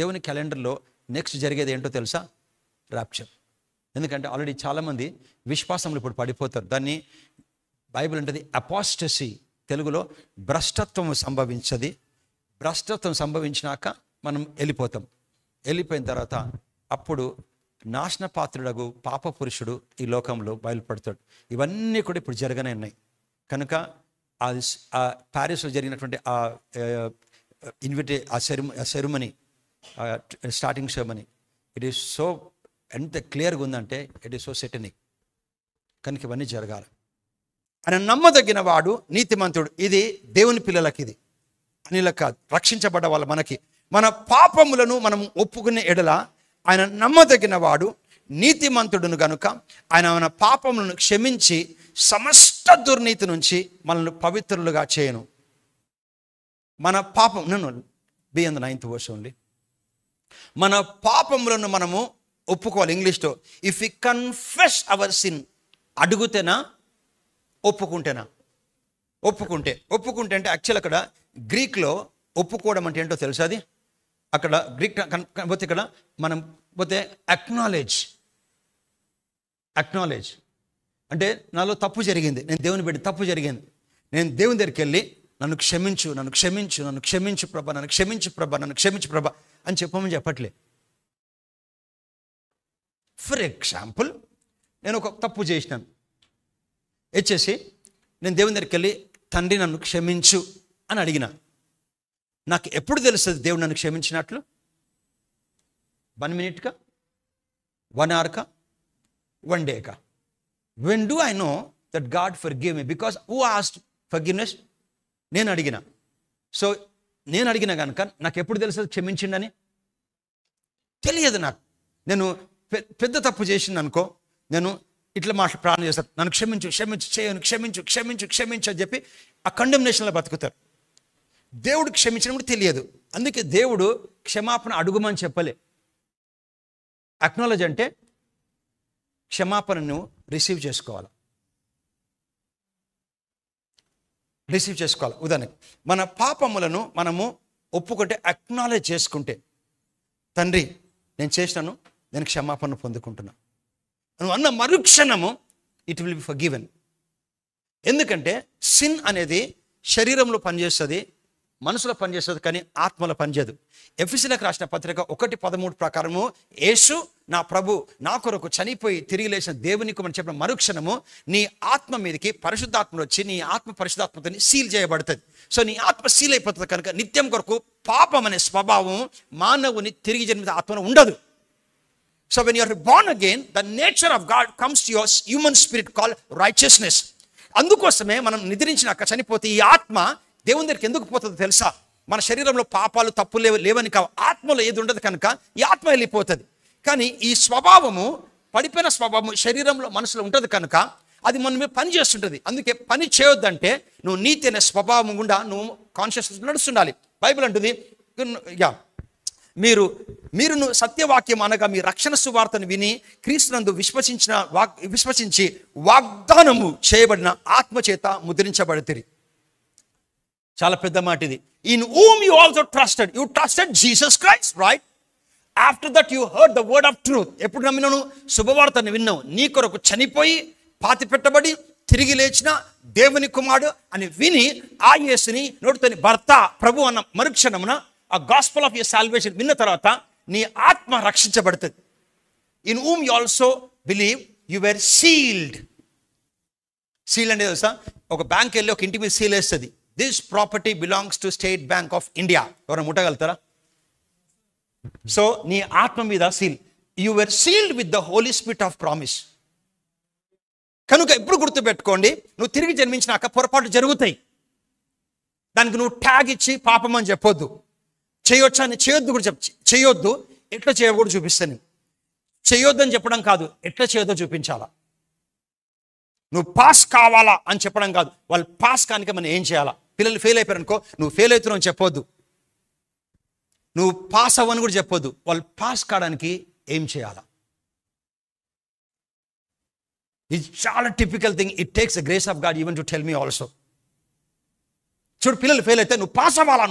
దేవుని క్యాలెండర్లో నెక్స్ట్ జరిగేది ఏంటో తెలుసా? రాప్చర్. ఎందుకంటే ఆల్రెడీ చాలామంది విశ్వాసంలో ఇప్పుడు పడిపోతారు. దాన్ని బైబిల్ అంటది అపాస్టసీ, తెలుగులో భ్రష్టత్వం సంభవించది. భ్రష్టత్వం సంభవించినాక మనం వెళ్ళిపోతాం. వెళ్ళిపోయిన తర్వాత అప్పుడు నాశనపాత్రుడగు పాప పురుషుడు ఈ లోకంలో బయలుపడతాడు. ఇవన్నీ కూడా ఇప్పుడు జరగనే ఉన్నాయి. కనుక అది ఆ ప్యారిస్లో జరిగినటువంటి ఆ ceremony, starting ceremony, it is so ఎంత క్లియర్గా ఉందంటే ఇట్ ఈస్ సో సెటనిక్. కనుక ఇవన్నీ జరగాలి. ఆయన నమ్మదగిన వాడు, నీతిమంతుడు. ఇది దేవుని పిల్లలకి, ఇది అనిల కాదు, రక్షించబడ్డ వాళ్ళ మనకి. మన పాపములను మనం ఒప్పుకునే ఎడల ఆయన నమ్మదగిన వాడు, నీతిమంతుడును గనుక ఆయన మన పాపములను క్షమించి సమస్త దుర్నీతి నుంచి మనల్ని పవిత్రులుగా చేయను. మన పాపం B and 9th verse only. మన పాపములను మనము ఒప్పుకోవాలి. ఇంగ్లీష్లో if we confess our sin, అడుగుతేనా ఒప్పుకుంటేనా? ఒప్పుకుంటే అంటే యాక్చువల్ అక్కడ గ్రీక్లో ఒప్పుకోవడం అంటే ఏంటో తెలుసా? అది అక్కడ గ్రీక్ పోతే ఇక్కడ మనం పోతే అక్నాలెడ్జ్ అంటే నాలో తప్పు జరిగింది, నేను దేవుని బిడ్డ, తప్పు జరిగింది, నేను దేవుని దగ్గరికి వెళ్ళి నన్ను క్షమించు ప్రభా అని చెప్పమని చెప్పట్లే. ఫర్ ఎగ్జాంపుల్, నేను ఒక తప్పు చేసినాను, వచ్చేసి నేను దేవుని దగ్గరికి వెళ్ళి తండ్రి నన్ను క్షమించు అని అడిగిన. నాకు ఎప్పుడు తెలుస్తుంది దేవుడు నన్ను క్షమించినట్లు? 1 minute, 1 hour, 1 day? When do I know that God forgave me? Because who asked forgiveness? నేను అడిగిన. సో నేను అడిగిన కనుక నాకు ఎప్పుడు తెలుస్తుంది క్షమించిండని? తెలియదు నాకు. నేను పెద్ద తప్పు చేసింది అనుకో, నేను ఇట్లా ప్రార్థన చేస్తారు, నన్ను క్షమించు అని చెప్పి ఆ కండెమ్నేషన్లో బతుకుతారు. దేవుడు క్షమించినప్పుడు తెలియదు. అందుకే దేవుడు క్షమాపణ అడుగుమని చెప్పలే. అక్నాలెడ్జ్ అంటే క్షమాపణను రిసీవ్ చేసుకోవాలి. ఉదాహరణకి మన పాపములను మనము ఒప్పుకుంటే, అక్నాలెడ్జ్ చేసుకుంటే, తండ్రి నేను చేసినాను, నేను క్షమాపణ పొందుకుంటున్నాను నువ్వు అన్న మరుక్షణము ఇట్ విల్ బి ఫర్గివెన్. ఎందుకంటే సిన్ అనేది శరీరంలో పనిచేస్తుంది, మనసులో పనిచేస్తుంది, కానీ ఆత్మలో పనిచేయదు. ఎఫెసీయులకు రాసిన పత్రిక 1:13 ప్రకారము యేసు నా ప్రభు నా కొరకు చనిపోయి తిరిగి లేచిన దేవుని కుమారుడు చెప్పిన మరుక్షణము నీ ఆత్మ మీదకి పరిశుద్ధాత్మలు వచ్చి నీ ఆత్మ పరిశుద్ధాత్మతో సీల్ చేయబడుతుంది. సో నీ ఆత్మ సీల్ అయిపోతుంది కనుక నిత్యం కొరకు పాపం అనే స్వభావం మానవుని తిరిగి జన్మిత ఆత్మలో ఉండదు. So when you are born again, the nature of God comes to your human spirit called righteousness. అందుకోసమే మనం నిద్రించినాక చనిపోతే ఈ ఆత్మ దేవుని దగ్గరికి ఎందుకు పోతుందో తెలుసా? మన శరీరంలో పాపాలు తప్పులు లేవని కావు, ఆత్మలో ఏది ఉండదు కనుక ఈ ఆత్మ వెళ్ళిపోతుంది. కానీ ఈ స్వభావము, పడిపోయిన స్వభావము శరీరంలో మనసులో ఉంటుంది కనుక అది మన మీద పని చేస్తుంటుంది. అందుకే పని చేయొద్దంటే నువ్వు నీతి అనే స్వభావం గుండా నువ్వు కాన్షియస్నెస్ నడుస్తుండాలి. బైబిల్ అంటుంది మీరు సత్యవాక్యం అనగా మీ రక్షణ సువార్తను విని క్రీస్తునందు విశ్వసించి వాగ్దానము చేయబడిన ఆత్మ చేత ముద్రించబడితిరి. చాలా పెద్ద మాట ఇది. In whom you also trusted. You trusted Jesus Christ, right? After that you heard the word of truth. ఎప్పుడు నమ్మినాను? శుభవార్తను విన్నావు. నీ కొరకు చనిపోయి పాతి పెట్టబడి తిరిగి లేచిన దేవుని కుమారుడు అని విని ఆ యేసుని నోటితోని భర్త ప్రభు అన్న మరుక్షణమున ఆ గాస్పెల్ ఆఫ్ యువర్ సాల్వేషన్ విన్న తర్వాత నీ ఆత్మ రక్షించబడుతుంది. In whom you also believe you were sealed. Seal అంటే తెలుసా? ఒక బ్యాంక్ వెళ్ళి ఒక ఇంటి మీద సీల్ వేస్తుంది. This property belongs to State Bank of India. ఎవరైనా ముట్టగలుగుతారా? సో నీ ఆత్మ మీద seal. You were sealed with the Holy Spirit of promise. కనుక ఎప్పుడు గుర్తుపెట్టుకోండి, నువ్వు తిరిగి జన్మించినాక పొరపాటు జరుగుతాయి. దానికి నువ్వు ట్యాగ్ ఇచ్చి పాపం అని చెప్పొద్దు. చేయొచ్చా అని చేయొద్దు కూడా చేయొద్దు. ఎట్లా చేయకూడదు చూపిస్తాను. చేయొద్దని చెప్పడం కాదు, ఎట్లా చేయొద్దో చూపించాలా. నువ్వు పాస్ కావాలా అని చెప్పడం కాదు, వాళ్ళు పాస్ కానిక మనం ఏం చేయాలా. పిల్లలు ఫెయిల్ అయిపోయారు అనుకో, నువ్వు ఫెయిల్ అవుతున్నావు అని చెప్పొద్దు. నువ్వు పాస్ అవ్వని కూడా చెప్పొద్దు, వాళ్ళు పాస్ కావడానికి ఏం చేయాలా. ఇది చాలా typical thing. It takes the grace of God even to tell me also. చూడు, పిల్లలు ఫెయిల్ అయితే నువ్వు పాస్ అవ్వాలా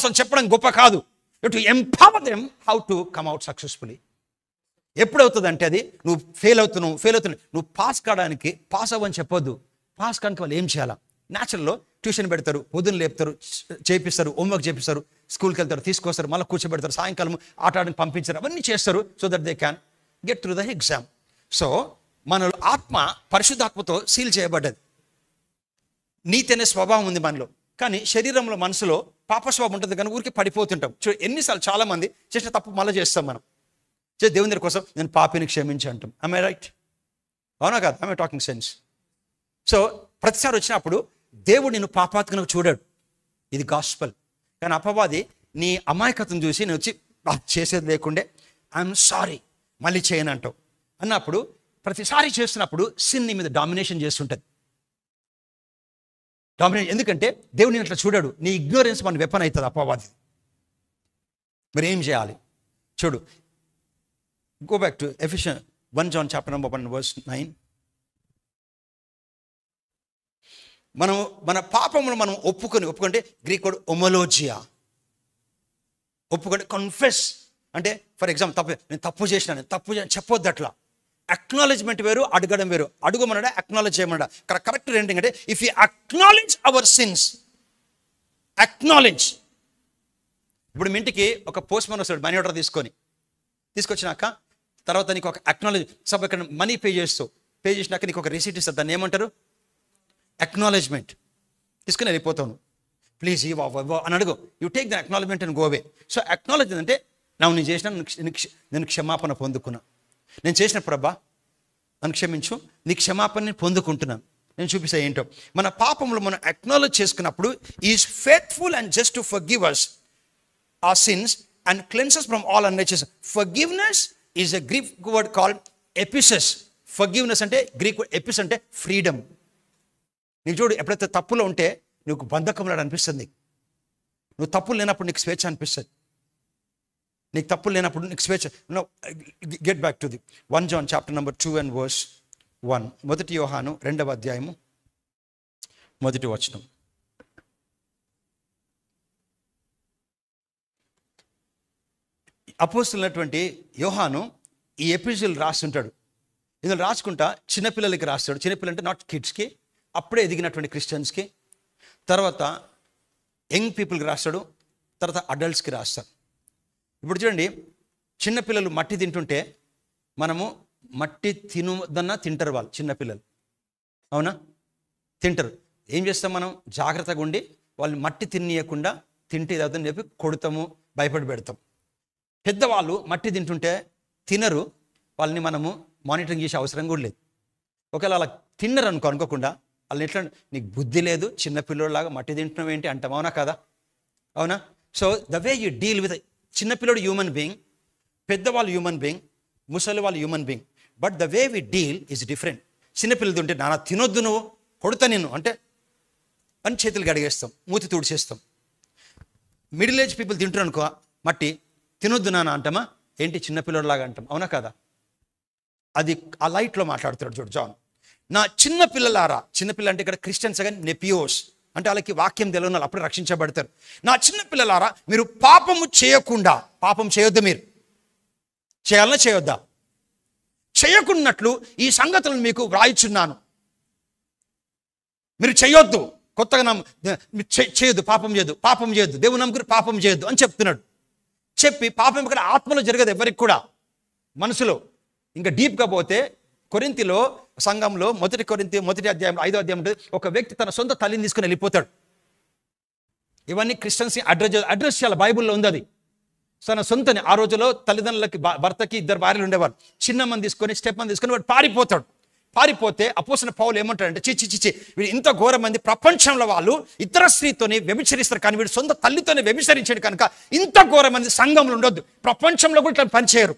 అని చెప్పడం గొప్ప కాదు. To empower them how to come out successfully. ఎప్పుడవుతుంది అంటే అది నువ్వు ఫెయిల్ అవుతున్నావు నువ్వు పాస్ అవ్వని చెప్పొద్దు. పాస్ కానికి వాళ్ళు ఏం చేయాలా? న్యాచురల్లో ట్యూషన్ పెడతారు, పొద్దున్న లేపుతారు, చేపిస్తారు, హోంవర్క్ చేపిస్తారు, స్కూల్కి వెళ్తారు, తీసుకొస్తారు, మళ్ళీ కూర్చోబెడతారు, సాయంకాలం ఆట ఆడడానికి పంపించారు, అవన్నీ చేస్తారు so that they can get through the exam. So మన ఆత్మ పరిశుద్ధాత్మతో సీల్ చేయబడ్డది. నీతి అనే స్వభావం ఉంది మనలో, కానీ శరీరంలో మనసులో పాప స్వభావం ఉంటుంది, కానీ ఊరికి పడిపోతుంటాం. ఎన్నిసార్లు చాలా మంది చేసిన తప్పు మళ్ళీ చేస్తాం మనం. దేవుని దగ్గర కోసం నేను పాపిని క్షమించి అంటాం. I right? అవునా కాదు? I talking sense? సో ప్రతిసారి వచ్చినప్పుడు దేవుడు నిన్ను పాపాత్మకు చూడాడు, ఇది గాస్పల్. కానీ అపవాది నీ అమాయకతను చూసి నేను వచ్చి చేసేది లేకుండే ఐఎమ్ సారీ మళ్ళీ చేయను అంటావు. అన్నప్పుడు ప్రతిసారి చేస్తున్నప్పుడు సిన్ నీ మీద డామినేషన్ చేస్తుంటుంది. ఎందుకంటే దేవుడు నేను అట్లా చూడాడు. నీ ఇగ్నోరెన్స్ మన వెపన్ అవుతుంది అపవాది. మరి ఏం చేయాలి? చూడు, go back to Ephesians 1 John chapter number 1 verse 9. మన పాపములు మనం ఒప్పుకుంటే గ్రీక్ వర్డ్ ఒమోలోజియా, ఒప్పుకుంటే కన్ఫెస్. అంటే ఫర్ ఎగ్జాంపుల్ నేను తప్పు చేసినాను చెప్పొద్దు. అట్లా అక్నాలెడ్జ్మెంట్ వేరు, అడగడం వేరు. అడుగుమన్నాడా, అక్నాలెడ్జ్ చేయమన్నాడా? కరెక్ట్ రెండింగ్ అంటే if you acknowledge our sins, acknowledge. ఇప్పుడు మీ ఇంటికి ఒక పోస్ట్ మ్యాన్ వస్తాడు మనీ ఆర్డర్ తీసుకొచ్చినాక తర్వాత నీకు ఒక అక్నాలెడ్జ్, సబ్ ఇక్కడ మనీ పే చేసినాక నీకు ఒక రిసీట్ ఇస్తారు, దాన్ని ఏమంటారు? అక్నాలెడ్జ్మెంట్. తీసుకుని వెళ్ళిపోతాను, ప్లీజ్ ఇవ్వ అని అడుగు. You take the acknowledgement and go away. So acknowledge అంటే నేను చేసిన, నేను క్షమాపణ పొందుకున్నా, నేను చేసిన ప్రభా నన్ను క్షమించు, నీ క్షమాపణని పొందుకుంటున్నాను. నేను చూపిస్తా ఏంటో. మన పాపములు మనం అక్నాలెడ్జ్ చేసుకున్నప్పుడు is faithful and just to forgive us our sins and cleanse us from all unrighteousness. Forgiveness is a Greek word called episis. Forgiveness అంటే గ్రీక్ వర్డ్ ఎపిస్ అంటే ఫ్రీడమ్. నీకు చూడు, ఎప్పుడైతే తప్పులో ఉంటే నీకు బంధకంలో అనిపిస్తుంది. నువ్వు తప్పులు లేనప్పుడు నీకు స్వేచ్ఛ అనిపిస్తుంది. నీకు తప్పులు లేనప్పుడు నీకు స్వేచ్ఛ. Get back to the 1 John chapter number 2 and verse 1. 1 యోహాను 2వ అధ్యాయము 1వ వచనం. అపోస్తలునటువంటి యోహాను ఈ ఎపిసోడ్ రాస్తుంటాడు. ఇందులో రాసుకుంటా చిన్నపిల్లలకి రాస్తాడు. చిన్నపిల్లలు అంటే నాట్ కిడ్స్కి, అప్పుడే ఎదిగినటువంటి క్రిస్టియన్స్కి, తర్వాత యంగ్ పీపుల్కి రాస్తాడు, తర్వాత అడల్ట్స్కి రాస్తాడు. ఇప్పుడు చూడండి, చిన్నపిల్లలు మట్టి తింటుంటే మనము మట్టి తినదన్నా తింటారు వాళ్ళు. చిన్నపిల్లలు అవునా, తింటారు. ఏం చేస్తాం మనం? జాగ్రత్తగా ఉండి వాళ్ళు మట్టి తిననీయకుండా తింటే ఇదవుతుందని చెప్పి కొడతాము, భయపడి పెడతాం. పెద్దవాళ్ళు మట్టి తింటుంటే తినరు, వాళ్ళని మనము మానిటరింగ్ చేసే అవసరం కూడా లేదు. ఒకవేళ అలా తిన్నరు అనుకోకుండా వాళ్ళని ఎట్లా, నీకు బుద్ధి లేదు, చిన్నపిల్లలాగా మట్టి తింటున్నావు ఏంటి అంటాం. అవునా కదా? అవునా? So the way you deal with చిన్నపిల్లడు హ్యూమన్ బీయింగ్, పెద్దవాళ్ళు హ్యూమన్ బీయింగ్, ముసలి వాళ్ళు human being, but the way we deal is different. చిన్నపిల్లలు తింటే నాన్న తినొద్దు, నువ్వు కొడతా నిన్ను అంటే అని చేతులు గడిగేస్తాం, మూతి తుడిచేస్తాం. మిడిల్ ఏజ్ పీపుల్ తింటారు అనుకో మట్టి, తినొద్దు నాన్న అంటామా ఏంటి, చిన్నపిల్లలాగా అంటాం. అవునా కదా? అది ఆ లైట్లో మాట్లాడుతున్నాడు చూడు జాన్. నా చిన్నపిల్లలారా, చిన్నపిల్ల అంటే ఇక్కడ క్రిస్టియన్స్ కానీ నెపియోస్ అంటే వాళ్ళకి వాక్యం తెలియని వాళ్ళు అప్పుడే రక్షించబడతారు. నా చిన్నపిల్లలారా, మీరు పాపము చేయకుండా, పాపం చేయొద్దు, మీరు చేయాలన్నా చేయొద్దా? చేయకున్నట్లు ఈ సంగతులను మీకు వ్రాయిచున్నాను. మీరు చేయొద్దు, కొత్తగా చేయొద్దు, పాపం చేయొద్దు, దేవుని నమ్ముకుని పాపం చేయొద్దు అని చెప్తున్నాడు. చెప్పి పాపం ఇక్కడ ఆత్మలో జరగదు ఎవరికి కూడా, మనసులో. ఇంకా డీప్గా పోతే కొరింథీలో సంఘంలో 1 కొరింథీ 1వ అధ్యాయంలో 5వ అధ్యాయం ఉంటుంది. ఒక వ్యక్తి తన సొంత తల్లిని తీసుకుని వెళ్ళిపోతాడు. ఇవన్నీ క్రిస్టియన్స్ని అడ్రస్ చేయాలి, బైబుల్లో ఉంది అది. తన సొంతని, ఆ రోజులో తల్లిదండ్రులకి భర్తకి 2 భార్యలు ఉండేవారు. చిన్నమ్మని తీసుకొని స్టెప్పని తీసుకొని వాడు పారిపోతాడు. పారిపోతే అపోస్తలుడైన పౌలు ఏమంటాడంటే, చిచ్చి వీడు ఇంత ఘోర మంది ప్రపంచంలో వాళ్ళు ఇతర స్త్రీతోనే వ్యభిచరిస్తారు, కానీ వీడు సొంత తల్లితోనే వ్యభిచరించాడు కనుక ఇంత ఘోర మంది సంఘంలో ఉండొద్దు. ప్రపంచంలో కూడా ఇట్లా పనిచేయరు,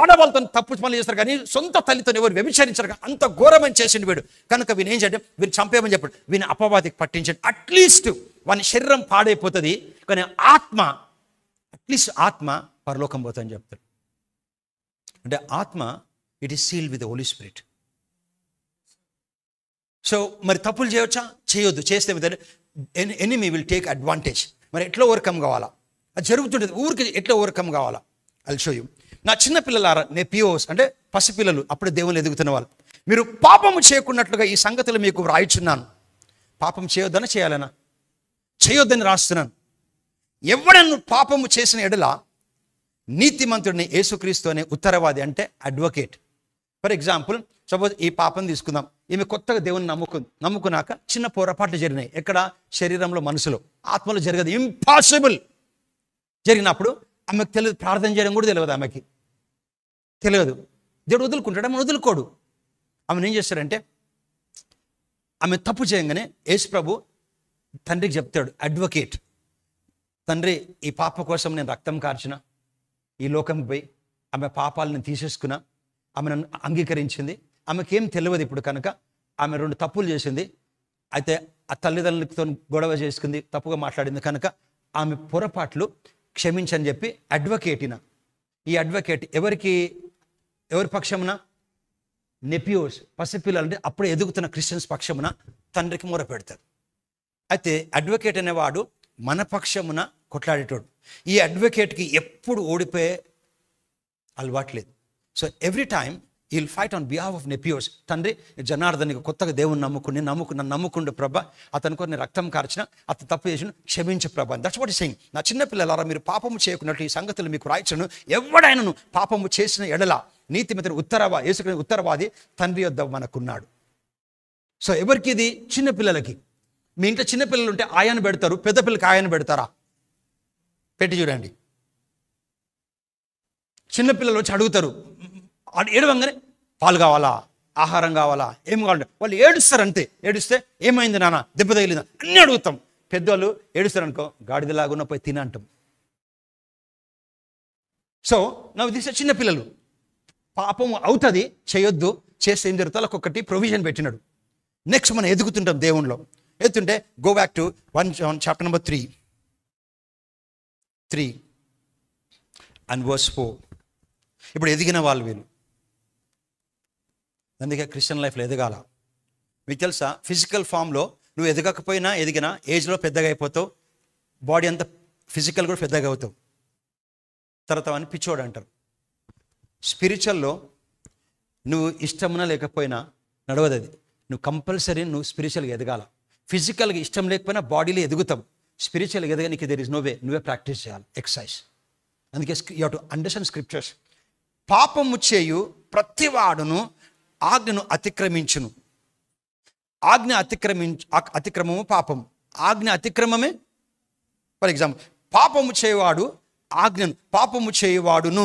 ఆడవాళ్ళతో తప్పు పనులు చేస్తారు, కానీ సొంత తల్లితో ఎవరు వ్యభిచరించారు, అంత ఘోరమని చేసిండు వీడు. కనుక వీని ఏం చేయడం, వీని చంపేయమని చెప్పాడు. వీని అపవాదికి పట్టించండి. అట్లీస్ట్ వాని శరీరం పాడైపోతుంది, కానీ అట్లీస్ట్ ఆత్మ పరలోకం పోతుందని చెప్తాడు. అంటే ఆత్మ it is sealed with the Holy Spirit. So మరి తప్పులు చేయవచ్చా? చేయొద్దు. చేస్తే ఎనిమీ విల్ టేక్ అడ్వాంటేజ్. మరి ఎట్లా ఓవర్కమ్ కావాలా? అది జరుగుతుంటుంది. ఊరికి ఎట్లా ఓవర్కమ్ కావాలా ఐ షో యూ. నా చిన్న పిల్లలారా, నెపియోస్ అంటే పసిపిల్లలు, అప్పుడే దేవుళ్ళు ఎదుగుతున్న వాళ్ళు, మీరు పాపము చేయకున్నట్లుగా ఈ సంగతులు మీకు వ్రాయిచున్నాను. పాపం చేయొద్దని చేయాలనా? చేయొద్దని రాస్తున్నాను. ఎవడను పాపము చేసిన ఎడల నీతిమంతుడిని యేసుక్రీస్తు అనే ఉత్తరవాది అంటే అడ్వకేట్. ఫర్ ఎగ్జాంపుల్, సపోజ్ ఈ పాపం తీసుకుందాం. ఈమె కొత్తగా దేవుని నమ్ముకున్నాక చిన్న పొరపాట్లు జరిగినాయి. ఎక్కడ? శరీరంలో, మనసులో. ఆత్మలో జరగదు, ఇంపాసిబుల్. జరిగినప్పుడు ఆమెకు తెలియదు, ప్రార్థన చేయడం కూడా తెలియదు, ఆమెకి తెలియదు. దేవుడు వదులుకుంటాడు, ఆమె వదులుకోడు. ఆమెను ఏం చేస్తాడంటే, ఆమె తప్పు చేయగానే యేసు ప్రభు తండ్రికి చెప్తాడు, అడ్వకేట్, తండ్రి ఈ పాప కోసం నేను రక్తం కార్చిన, ఈ లోకంకి పోయి ఆమె పాపాలను తీసేసుకున్నా, ఆమె నన్ను అంగీకరించింది, ఆమెకేం తెలియదు ఇప్పుడు కనుక, ఆమె 2 తప్పులు చేసింది, అయితే ఆ తల్లిదండ్రులతో గొడవ చేసుకుంది, తప్పుగా మాట్లాడింది కనుక ఆమె పొరపాట్లు క్షమించని చెప్పి అడ్వకేటిన. ఈ అడ్వకేట్ ఎవరి పక్షమున? నెపియోస్, పసిపిల్లలు అంటే అప్పుడే ఎదుగుతున్న క్రిస్టియన్స్ పక్షమున తండ్రికి మొర పెడతారు. అయితే అడ్వకేట్ అనేవాడు మన పక్షమున కొట్లాడేటోడు. ఈ అడ్వకేట్కి ఎప్పుడు ఓడిపోయే అలవాట్లేదు. So every time he will fight on behalf of నెపియోస్. తండ్రి, జనార్దనికి కొత్తగా దేవుని నన్ను నమ్ముకుండు ప్రభా, అతను కొన్ని రక్తం కార్చిన, అతను తప్పు చేసిన, క్షమించు ప్రభా. That's what is saying. నా చిన్న పిల్లలారా, మీరు పాపము చేయకున్నట్లు ఈ సంగతులు మీకు రాయించను. ఎవడైనను పాపము చేసిన ఎడల నీతిమంతుడు యేసుక్రీస్తు ఉత్తరవాది తండ్రి యొద్ద మనకున్నాడు. సో ఎవరికి ఇది? చిన్న పిల్లలకి. మీ ఇంట్లో చిన్నపిల్లలు ఉంటే ఆయన పెడతారు, పెద్ద పిల్లలకి ఆయన పెడతారా? పెట్టి చూడండి. చిన్నపిల్లలు వచ్చి అడుగుతారు, ఏడవంగానే పాలు కావాలా, ఆహారం కావాలా, ఏం కావాలంటే వాళ్ళు ఏడుస్తారు అంతే. ఏడిస్తే ఏమైంది నాన్న, దెబ్బ తగిలిందా, అన్నీ అడుగుతాం. పెద్దవాళ్ళు ఏడుస్తారు అనుకో, గాడిదలాగున్న పోయి తిన అంటాం. సో నవ్వు తీసే చిన్నపిల్లలు పాపం అవుతుంది, చేయొద్దు, చేస్తే ఏం జరుగుతుంది, ఒక్కొక్కటి ప్రొవిజన్ పెట్టినాడు. నెక్స్ట్ మనం ఎదుగుతుంటాం దేవుణ్ణిలో. ఎదుగుతుంటే go back to 1 John chapter number 3 and verse 4. ఇప్పుడు ఎదిగిన వాళ్ళు వీళ్ళు. అందుకే క్రిస్టియన్ లైఫ్లో ఎదగాల. మీకు తెలుసా, ఫిజికల్ ఫామ్లో నువ్వు ఎదగకపోయినా ఎదిగినా ఏజ్లో పెద్దగా అయిపోతావు, బాడీ అంతా ఫిజికల్ కూడా పెద్దగా అవుతావు. తర్వాత అని పిచ్చోడు అంటారు. స్పిరిచువల్లో నువ్వు ఇష్టమున్నా లేకపోయినా నడవదు అది. నువ్వు కంపల్సరీ నువ్వు స్పిరిచువల్గా ఎదగాల. ఫిజికల్గా ఇష్టం లేకపోయినా బాడీలో ఎదుగుతాం. స్పిరిచువల్గా ఎదగడానికి దెర్ ఇస్ నో వే. నువ్వే ప్రాక్టీస్ చేయాలి, ఎక్సర్సైజ్. అందుకే you have to understand scriptures. పాపము చేయు ప్రతివాడును ఆజ్ఞను అతిక్రమించును. అతిక్రమము పాపం, ఆజ్ఞ అతిక్రమమే. ఫర్ ఎగ్జాంపుల్, పాపము చేయువాడును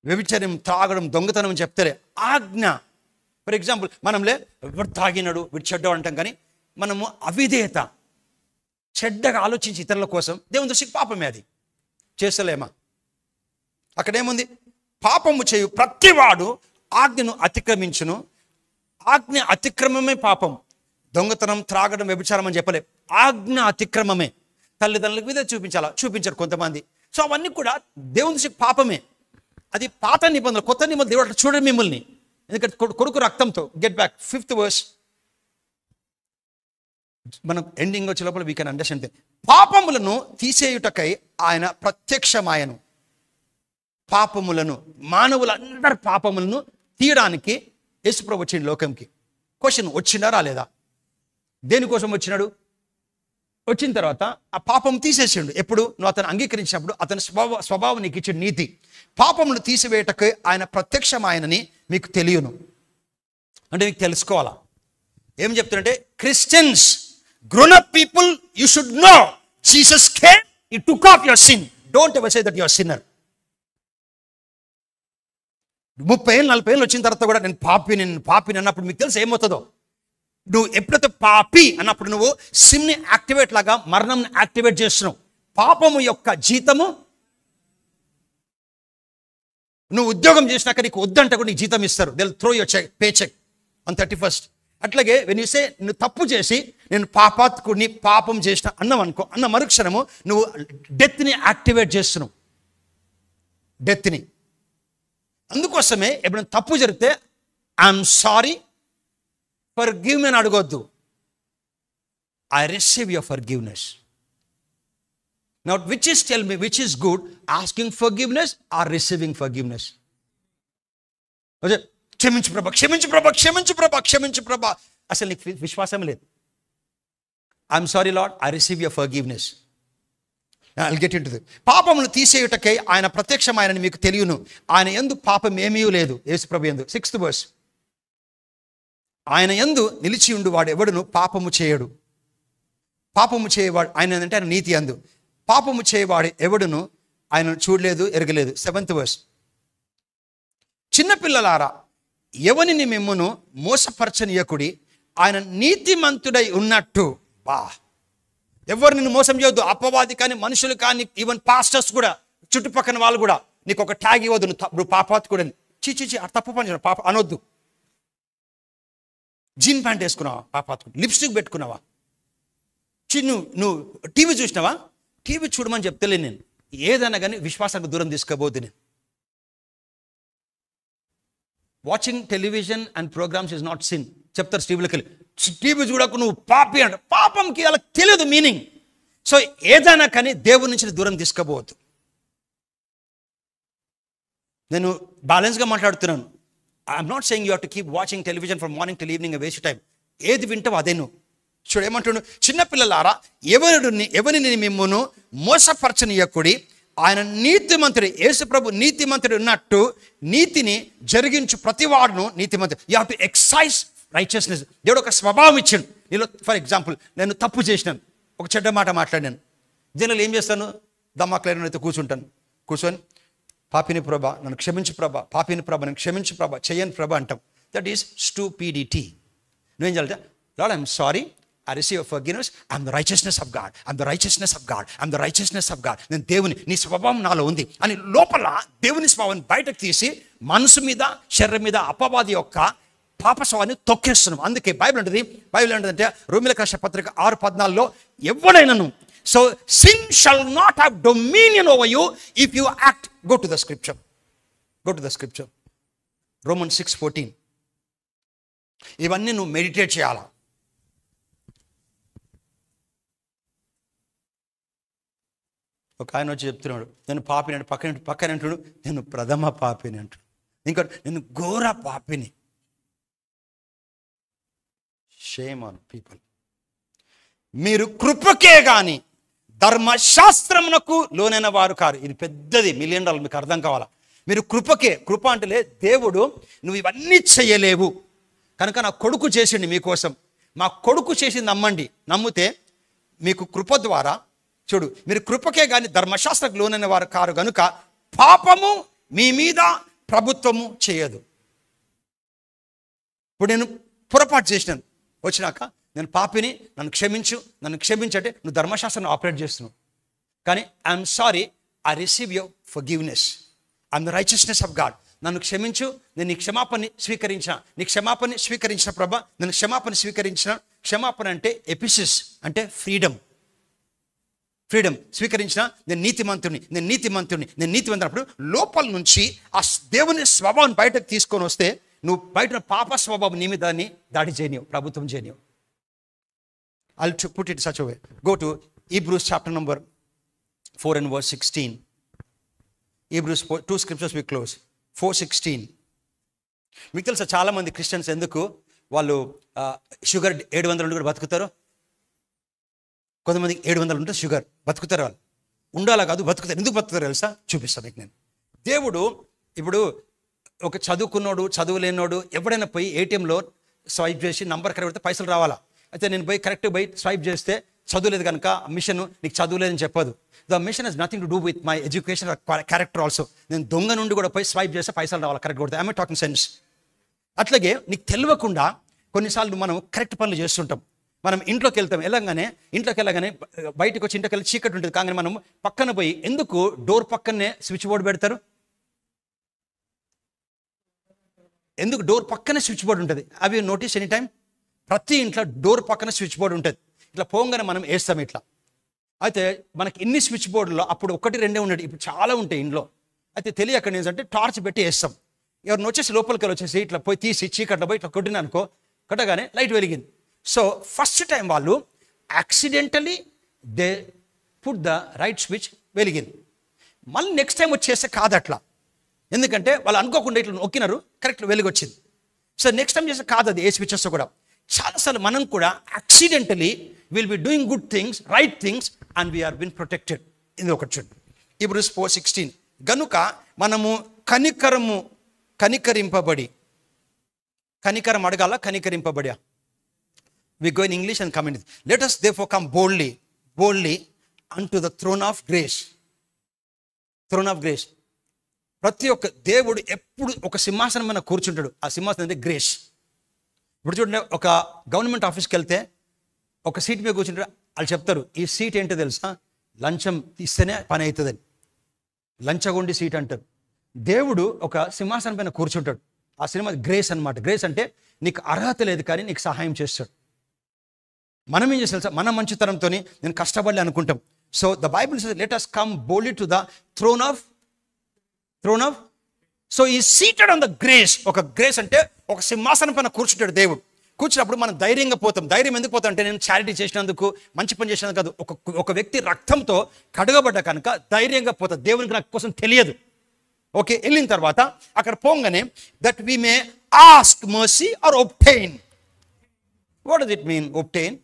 వ్యభిచారం, త్రాగడం, దొంగతనం చెప్తారే ఆజ్ఞ. ఫర్ ఎగ్జాంపుల్, మనంలే ఎవరు తాగినాడు వీడు చెడ్డవాడు అంటాం, కానీ మనము అవిధేయత, చెడ్డగా ఆలోచించి ఇతరుల కోసం, దేవుని దృష్టికి పాపమే అది. చేస్తలేమా? అక్కడేముంది? పాపము చేయు ప్రతివాడు ఆజ్ఞను అతిక్రమించును. ఆజ్ఞ అతిక్రమమే పాపం. దొంగతనం, త్రాగడం, వ్యభిచారం అని చెప్పలే, ఆజ్ఞ అతిక్రమమే. తల్లిదండ్రులకు మీద చూపించారు కొంతమంది. సో అవన్నీ కూడా దేవుని దృష్టికి పాపమే. అది పాత నిబంధనలు. కొత్త నిబంధనలు దేవుడు అట్లా చూడండి మిమ్మల్ని. ఎందుకంటే కొడుకు రక్తంతో. Get back 5th verse. మనం ఎండింగ్ వచ్చే లోపల వీ కెన్ అండర్స్టాండ్. పాపములను తీసేయుటకై ఆయన ప్రత్యక్షమాయను. పాపములను, మానవులందరి పాపములను తీయడానికి యేసుప్రభు వచ్చిండు లోకంకి. క్వశ్చన్, వచ్చిండా రాలేదా? దేనికోసం వచ్చినాడు? వచ్చిన తర్వాత ఆ పాపం తీసేసిండు. ఎప్పుడు? నువ్వు అతను అంగీకరించినప్పుడు. అతని స్వభావం నీకు ఇచ్చిన నీతి. పాపమును తీసివేయటకు ఆయన ప్రత్యక్షమాయనని మీకు తెలియను. అంటే నీకు తెలుసుకోవాలా. ఏం చెప్తున్నంటే, Christians, grown up people, you should know Jesus came, he took off your sin. Don't ever say that you are sinner. 30 ఏళ్ళు 40 ఏళ్ళు వచ్చిన తర్వాత కూడా నేను పాపిని అన్నప్పుడు మీకు తెలుసు ఏమవుతుందో. నువ్వు ఎప్పుడైతే పాపి అన్నప్పుడు నువ్వు సిన్ని యాక్టివేట్ లాగా మరణంని యాక్టివేట్ చేస్తున్నావు. పాపము యొక్క జీతము, నువ్వు ఉద్యోగం చేసినాక నీకు వద్దంటే కూడా నీకు జీతం ఇస్తారు. They will throw your pay check on 31st. అట్లాగే వెన్ యూ సే, నువ్వు తప్పు చేసి నేను పాపాత్కుడిని, పాపం చేసిన అన్నావు అనుకో, అన్న మరుక్షణము నువ్వు డెత్ని యాక్టివేట్ చేస్తున్నావు. డెత్ని. అందుకోసమే ఎప్పుడైనా తప్పు జరిగితే ఐఎమ్ సారీ, ఫర్గివ్ మీ అని అడగొద్దు. I receive your forgiveness. Now, tell me, which is good, asking forgiveness or receiving forgiveness? క్షమించు ప్రభా, క్షమించు ప్రభా, క్షమించు ప్రభా, క్షమించు ప్రభా. అసలు నీకు విశ్వాసం లేదు. I'm sorry lord, I receive your forgiveness. I'll get into the. పాపమును తీసేయుటకై ఆయన ప్రత్యక్షమైనని మీకు తెలియను, ఆయన యందు పాపం ఏమీ లేదు. యేసు ప్రభు యందు. 6th verse. ఆయన యందు నిలిచి ఉండు వాడు ఎవడును పాపము చేయడు. పాపము చేయవాడు ఆయన అంటే ఆయన నీతి యందు. పాపము చేయవాడు ఎవడును ఆయనను చూడలేదు, ఎరగలేదు. 7th verse. చిన్నపిల్లలారా, ఎవనిని మిమ్మును మోసపరచనీయకుడి, ఆయన నీతిమంతుడై ఉన్నట్టు. ఎవరు నిన్ను మోసం చేయొద్దు. అపవాది కానీ, మనుషులు కానీ, ఈవెన్ పాస్టర్స్ కూడా, చుట్టుపక్కల వాళ్ళు కూడా నీకు ఒక ట్యాగ్ ఇవ్వద్దు. నువ్వు పాపాత్ కూడా చీచి తప్పు పని పాప అనొద్దు. జీన్ ప్యాంట్ వేసుకున్నావా, పాపాత్ లిప్స్టిక్ పెట్టుకున్నావా, నువ్వు టీవీ చూసినావా, టీవీ చూడమని చెప్తలే నేను. ఏదైనా కానీ విశ్వాసానికి దూరం తీసుకోబోద్దు నేను. Watching television and programmes is not sin చెప్తారు టీవీలోకి వెళ్ళి. టీవీ చూడకు నువ్వు పాపి అంట. పాపంకి అలా తెలియదు మీనింగ్. సో ఏదైనా కానీ దేవుడి నుంచి దూరం తీసుకోబోవద్దు. నేను బ్యాలెన్స్గా మాట్లాడుతున్నాను. I'm not saying you have to keep watching television from morning till evening waste time. ఏది వింటావు అదే నువ్వు చూడు. ఏమంటున్నాడు, చిన్నపిల్లలారా, ఎవరిని మిమ్మును మోసపరచనీయకుడి, ఆయన నీతిమంతుడు. యేసు ప్రభు నీతిమంతుడు ఉన్నట్టు నీతిని జరిగించు ప్రతివాడును నీతిమంతుడు. You have to exercise righteousness. దేవుడు ఒక స్వభావం ఇచ్చాడు నీలో. ఫర్ ఎగ్జాంపుల్, నేను తప్పు చేసినాను, ఒక చెడ్డ మాట మాట్లాడినాను. దీనిలో ఏం చేస్తాను, దమ్మాక్లైతే కూర్చొని పాపిని ప్రభ నన్ను క్షమించు ప్రభ, పాపిని ప్రభ నన్ను క్షమించు ప్రభ, చెయ్యని ప్రభ అంటాం. That is stupidity. నువ్వేం చేయాలంటే, lord I'm sorry, I receive forgiveness. I'm the righteousness of God. I'm the righteousness of God. I'm the righteousness of God. నేను దేవుని, నీ స్వభావం నాలో ఉంది అని లోపల దేవుని స్వభావాన్ని బయటకు తీసి మనసు మీద, శరీరం మీద అపవాది యొక్క పాప స్వభావాన్ని తొక్కేస్తున్నాం. అందుకే బైబిల్ అంటే రోమీయులకు రాసిన పత్రిక 6:14లో ఎవడైనాను, so sin shall not have dominion over you if you act. Go to the scripture. Romans 6:14. ఇవన్నీ నువ్వు మెడిటేట్ చేయాలా. ఒక ఆయన వచ్చి చెప్తున్నాడు, నేను పాపిని అంటే పక్కన అంటున్నాడు, నేను ప్రథమ పాపిని అంటున్నాడు. ఇంకా నేను ఘోర పాపిని. Shame on people. మీరు కృపకే గాని ధర్మశాస్త్రమునకు లోనైన వారు కారు. ఇది పెద్దది, $1 million మీకు అర్థం కావాలా. మీరు కృపకే, కృప అంటే దేవుడు నువ్వు ఇవన్నీ చేయలేవు కనుక నా కొడుకు చేసిండి మీకోసం. మా కొడుకు చేసింది నమ్మితే మీకు కృప ద్వారా, చూడు, మీరు కృపకే కానీ ధర్మశాస్త్రకు లోనైన వారు కారు కనుక పాపము మీ మీద ప్రభుత్వము చేయదు. ఇప్పుడు నేను పొరపాటు చేసినాను, వచ్చినాక నేను పాపిని, నన్ను క్షమించంటే నువ్వు ధర్మశాస్త్రాన్ని ఆపరేట్ చేస్తున్నావు. కానీ I'm sorry, I receive your forgiveness. I'm the righteousness of God. నన్ను క్షమించు, నేను నీ క్షమాపణని స్వీకరించిన ప్రభ, నేను క్షమాపణ స్వీకరించిన. క్షమాపణ అంటే ఎపిసిస్, అంటే ఫ్రీడమ్ స్వీకరించిన. నేను నీతిమంతుని అన్నప్పుడు లోపల నుంచి ఆ దేవుని స్వభావం బయటకు తీసుకొని వస్తే నువ్వు బయట పాప స్వభావం నీ మీద దాడి చేయనివు, ప్రభుత్వం చేయనివు. I'll put it such a way. Go to Hebrews chapter number 4 and verse 16. Hebrews 4, 2 scriptures we close. 4:16. మీకు తెలుసా చాలా మంది క్రిస్టియన్స్ ఎందుకు వాళ్ళు షుగర్ 700 కూడా బతుకుతారు. కొంతమందికి 700 ఉంటే షుగర్ బతుకుతారు. వాళ్ళు ఉండాలా కాదు, బతుకుతారు. ఎందుకు బతుకుతారు తెలుసా? చూపిస్తాను మీకు నేను. దేవుడు ఇప్పుడు ఒక చదువుకున్నోడు, చదువులేనోడు ఎవడైనా పోయి ఏటీఎంలో స్వైప్ చేసి నంబర్ కరెక్ట్ పెడితే పైసలు రావాలా. అయితే నేను పోయి స్వైప్ చేస్తే చదువులేదు కనుక మిషన్ నీకు చదువులేదని చెప్పదు. The machine has nothing to do with my education character also. నేను దొంగ నుండి కూడా పోయి స్వైప్ చేస్తే పైసలు రావాలి, కరెక్ట్ కొడితే. I'm talking sense. అట్లాగే నీకు తెలియకుండా కొన్నిసార్లు మనం కరెక్ట్ పనులు చేస్తుంటాం. మనం ఇంట్లోకి వెళ్ళగానే బయటకు వచ్చి ఇంట్లోకి వెళ్ళి చీకటి ఉంటుంది. కానీ మనం పక్కన పోయి ఎందుకు డోర్ పక్కనే స్విచ్ బోర్డు పెడతారు? ఎందుకు డోర్ పక్కనే స్విచ్ బోర్డు ఉంటుంది? అవి నోటీస్ ఎనీ టైం ప్రతి ఇంట్లో డోర్ పక్కన స్విచ్ బోర్డు ఉంటుంది. ఇట్లా పోగానే మనం వేస్తాం ఇట్లా. అయితే మనకి ఇన్ని స్విచ్ బోర్డులో అప్పుడు 1-2 ఉండేవి, ఇప్పుడు చాలా ఉంటాయి ఇంట్లో. అయితే తెలియక ఏంటంటే టార్చ్ పెట్టి వేస్తాం. ఎవరిని వచ్చేసి లోపలికి వచ్చేసి ఇట్లా పోయి తీసి చీకట్లో పోయి ఇట్లా కొట్టిననుకో, కొట్టగానే లైట్ వెలిగింది. సో ఫస్ట్ టైం వాళ్ళు accidentally they put the right switch, వెలిగింది. మళ్ళీ నెక్స్ట్ టైం వచ్చేస్తే కాదు అట్లా, ఎందుకంటే వాళ్ళు అనుకోకుండా ఇట్లా నొక్కినారు, కరెక్ట్ వెలుగు వచ్చింది. సో నెక్స్ట్ టైం చేస్తే కాదు అది ఏ స్విచెస్ కూడా. చాలాసార్లు మనం కూడా accidentally will be doing good things, right things, and we are been protected. ఇది ఒకటి చూడండి, Hebrews 4:16. గనుక మనము కనికరింపబడి, కనికరం అడగాల, కనికరింపబడా. We go in English and come in. Let us therefore come boldly unto the throne of grace. Throne of grace. ప్రతి ఒక్క దేవుడు ఎప్పుడు ఒక సింహాసనం మీద కూర్చుంటాడు. ఆ సింహాసనం అంటే గ్రేస్. ఇప్పుడు చూడండి, ఒక గవర్నమెంట్ ఆఫీస్కి వెళ్తే ఒక సీట్ మీద కూర్చుంటారు. వాళ్ళు చెప్తారు, ఈ సీట్ ఏంటో తెలుసా, లంచం ఇస్తేనే పని అవుతుందని. లంచగొండి సీట్ అంటారు. దేవుడు ఒక సింహాసనం పైన కూర్చుంటాడు. ఆ సినిమా గ్రేస్ అనమాట. గ్రేస్ అంటే నీకు అర్హత లేదు కానీ నీకు సహాయం చేస్తాడు. మనం ఏం చేస్తాం సార్, మన మంచితనంతో నేను కష్టపడలే అనుకుంటాం. So the Bible says let us come boldly to the throne of so ఈ సీటెడ్ ఆన్ ద గ్రేస్. ఒక గ్రేస్ అంటే ఒక సింహాసనం పైన కూర్చుంటాడు దేవుడు. కూర్చున్నప్పుడు మనం ధైర్యంగా పోతాం. ధైర్యం ఎందుకు పోతాం అంటే, నేను చారిటీ చేసినందుకు, మంచి పని చేసినందుకు కాదు, ఒక వ్యక్తి రక్తంతో కడగబడ్డ కనుక ధైర్యంగా పోతాం. దేవునికి నాకు కోసం తెలియదు. ఓకే, వెళ్ళిన తర్వాత అక్కడ పోగానే that we may ask mercy or obtain. What does it mean obtain?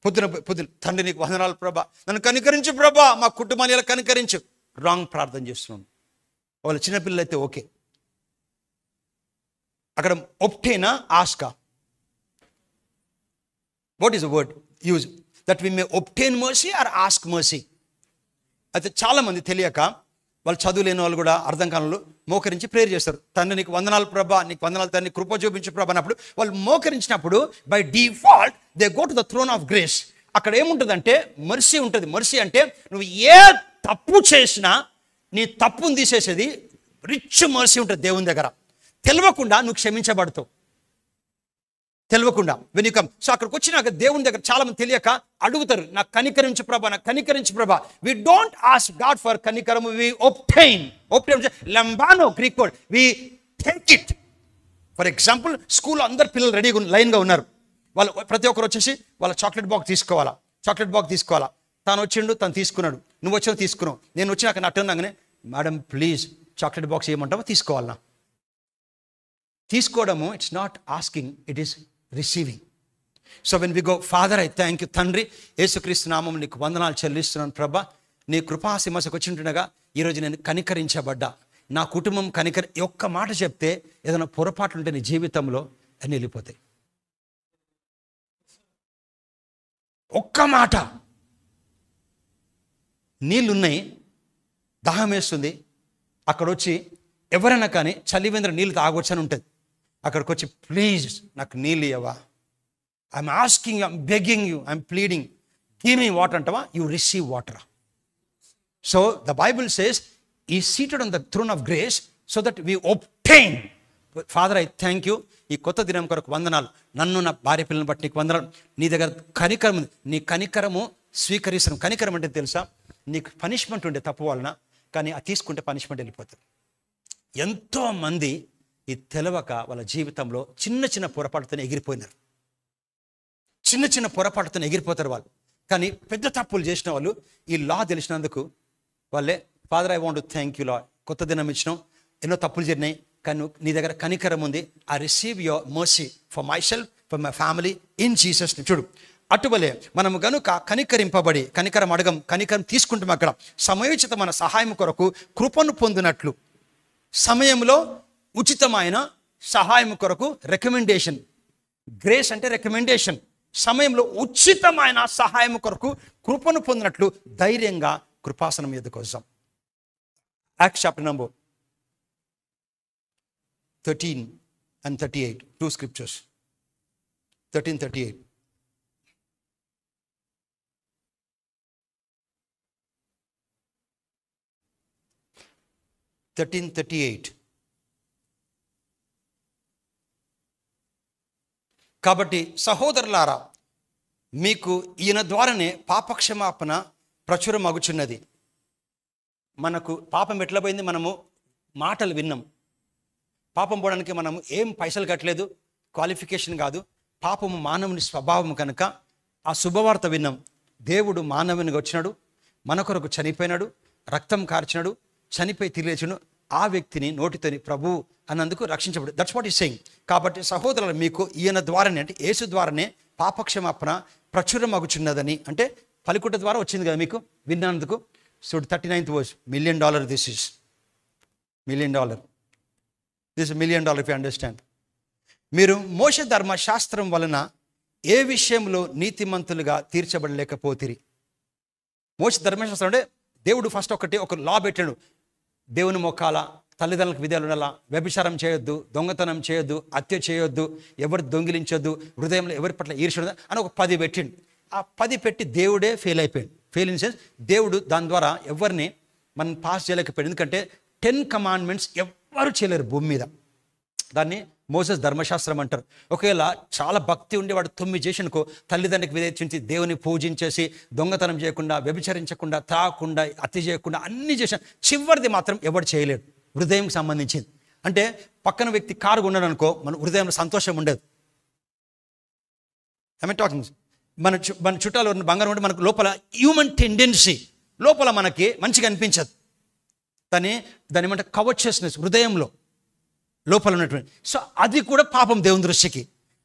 పొద్దున తండ్రి నీకు వందనాలు ప్రభా, నన్ను కనికరించు ప్రభా, మా కుటుంబాన్ని ఇలా కనికరించు. రాంగ్ ప్రార్థన చేస్తున్నాం. వాళ్ళు చిన్నపిల్లలు అయితే ఓకే. అక్కడ ఒబ్టైనా, ఆస్కా? What is the word use? That we may obtain mercy or ask mercy. అయితే చాలామంది తెలియక, వాళ్ళు చదువు లేని వాళ్ళు కూడా అర్థం కాలంలో మోకరించి ప్రేయర్ చేస్తారు. తండ్రి నీకు వందనాలు ప్రభా, నీకు వందనాలు తండ్రి, కృప చూపించు ప్రభా అన్నప్పుడు వాళ్ళు మోకరించినప్పుడు by default they go to the throne of grace. అక్కడ ఏముంటుందంటే మర్సీ ఉంటుంది. మర్సీ అంటే నువ్వు ఏ తప్పు చేసినా నీ తప్పును తీసేసేది రిచ్ మర్సీ ఉంటుంది దేవుని దగ్గర. తెలియకుండా నువ్వు క్షమించబడతావు, తెలియకుండా వెన్ యు కమ్. సో అక్కడికి వచ్చినాక దేవుని దగ్గర చాలా మంది తెలియక అడుగుతారు, నాకు కనికరించు ప్రభా, నాకు కనికరించు ప్రభా. We don't ask God for కనికరం, వి ఒబ్టైన్. లంబానో Greek word, we take it. For example, స్కూల్లో అందరు పిల్లలు రెడీగా లైన్గా ఉన్నారు. వాళ్ళు ప్రతి ఒక్కరు వచ్చేసి వాళ్ళ చాక్లెట్ బాక్స్ తీసుకోవాలా. తాను వచ్చిండు, తను తీసుకున్నాడు. నువ్వు వచ్చినా తీసుకున్నావు. నేను వచ్చినాక నా టర్న్ అనగానే, మేడం ప్లీజ్ చాక్లెట్ బాక్స్ ఏమంటావో తీసుకోవాలన్నా. తీసుకోవడము it's not asking, it is receiving. So when we go, father I thank you, తండ్రి యేసుక్రీస్తు నామం నీకు వందనాలు చెల్లిస్తున్నాను ప్రభా. నీ కృపాసింహకు వచ్చింటుండగా ఈరోజు నేను కనికరించబడ్డా. నా కుటుంబం ఒక్క మాట చెప్తే ఏదైనా పొరపాట్లు ఉంటే నీ జీవితంలో అన్నీ వెళ్ళిపోతాయి. ఒక్క మాట. నీళ్ళున్నాయి, దాహం వేస్తుంది, అక్కడ వచ్చి ఎవరైనా కానీ చలివేంద్ర నీళ్ళు తాగొచ్చు అని ఉంటుంది. అక్కడికి వచ్చి ప్లీజ్ నాకు నీళ్ళు ఇవ్వవా, I'm asking you, I'm begging you, I'm pleading, give me water అంటావా, you receive water. So the Bible says he seated on the throne of grace so that we obtain. Father I thank you, ఈ కొత్త దినం కొరకు వందనాలు. నన్ను, నా భార్య పిల్లలను బట్టి నీకు వందనాలు. నీ దగ్గర కనికరం ఉంది, నీ కనికరము స్వీకరిస్తున్నాం. కనికరం అంటే తెలుసా, నీకు పనిష్మెంట్ ఉండే తప్పు వలన, కానీ అది తీసుకుంటే పనిష్మెంట్ వెళ్ళిపోతుంది. ఎంతోమంది ఈ తెలవక వాళ్ళ జీవితంలో చిన్న చిన్న పొరపాటుతో ఎగిరిపోయినారు. చిన్న పొరపాటుతో ఎగిరిపోతారు వాళ్ళు. కానీ పెద్ద తప్పులు చేసిన వాళ్ళు ఈ లా తెలిసినందుకు వాళ్ళే, father I want to thank you law, కొత్త దినం ఇచ్చినాం, ఎన్నో తప్పులు జరిగినాయి కానీ నీ దగ్గర కనికరం ఉంది. I receive your mercy for my self, for my family, in Jesus. చూడు, అటువలే మనము గనుక కనికరింపబడి, కనికరం అడగం, కనికరం తీసుకుంటాం. అక్కడ సమయోచితమైన సహాయం కొరకు కృపను పొందినట్లు, సమయంలో ఉచితమైన సహాయం కొరకు రికమెండేషన్. గ్రేస్ అంటే రికమెండేషన్. సమయంలో ఉచితమైన సహాయం కొరకు కృపను పొందినట్లు ధైర్యంగా కృపాసనం ఎదుకు వస్తాం. Acts chapter number 13 and 38, two scriptures. 13:38. కాబట్టి సహోదరులారా, మీకు ఈయన ద్వారానే పాపక్షమాపణ ప్రచురమగుచున్నది. మనకు పాపం ఎట్లా పోయింది? మనము మాటలు విన్నాం. పాపం పోవడానికి మనము ఏం పైసలు కట్టలేదు, క్వాలిఫికేషన్ కాదు. పాపము మానవుని స్వభావం కనుక ఆ శుభవార్త విన్నాం. దేవుడు మానవునిగా వచ్చినాడు, మన కొరకు చనిపోయినాడు, రక్తం కార్చినాడు, చనిపోయి తిరిగి లేచినాడు. ఆ వ్యక్తిని నోటితోని ప్రభు అన్నందుకు రక్షించబడు. That's what is saying. కాబట్టి సహోదరులు, మీకు ఈయన ద్వారానే, అంటే యేసు ద్వారానే పాపక్షమాపణ ప్రచురమగుచున్నదని, అంటే పలుకుట ద్వారా వచ్చింది కదా మీకు విన్నందుకు. So 39th verse, $1 million, this is $1 million. This is $1 million if you understand. మీరు మోషే ధర్మశాస్త్రం వలన ఏ విషయంలో నీతిమంతులుగా తీర్చబడలేకపోతిరి. మోషే ధర్మశాస్త్రం అంటే దేవుడు ఫస్ట్ ఒక లా పెట్టాడు. దేవుని మొక్కాల, తల్లిదండ్రులకు విధేయులు ఉండాలా, వ్యభిచారం చేయొద్దు, దొంగతనం చేయొద్దు, హత్య చేయొద్దు, ఎవరు దొంగిలించొద్దు, హృదయంలో ఎవరి పట్ల ఈర్ష్య అని ఒక 10 పెట్టిండు. ఆ 10 పెట్టి దేవుడే ఫెయిల్ అయిపోయాడు. ఫెయిల్ ఇన్ సెన్స్ దేవుడు దాని ద్వారా ఎవరిని మనం పాస్ చేయలేకపోయాడు. ఎందుకంటే 10 commandments ఎవ్వరు చేయలేరు భూమి మీద. దాన్ని మోసెస్ ధర్మశాస్త్రం అంటారు. ఒకవేళ చాలా భక్తి ఉండి వాడు 9 చేసినకో, తల్లిదండ్రులకు విధేయించి దేవుని పూజించేసి దొంగతనం చేయకుండా, వ్యభిచరించకుండా, తాకుండా, హత్య చేయకుండా అన్ని చేసిన, చివరిది మాత్రం ఎవడు చేయలేడు. హృదయంకి సంబంధించింది. అంటే పక్కన వ్యక్తి కారు ఉన్నాడు అనుకో, మన హృదయంలో సంతోషం ఉండదు. I mean talking. మన చుట్టాలు ఉన్న బంగారం ఉంటే మనకు లోపల హ్యూమన్ టెండెన్సీ, లోపల మనకి మంచిగా అనిపించదు. దాన్ని ఏమంటే కవర్చియస్నెస్, హృదయంలో లోపల ఉన్నటువంటి. సో అది కూడా పాపం దేవుని దృష్టికి.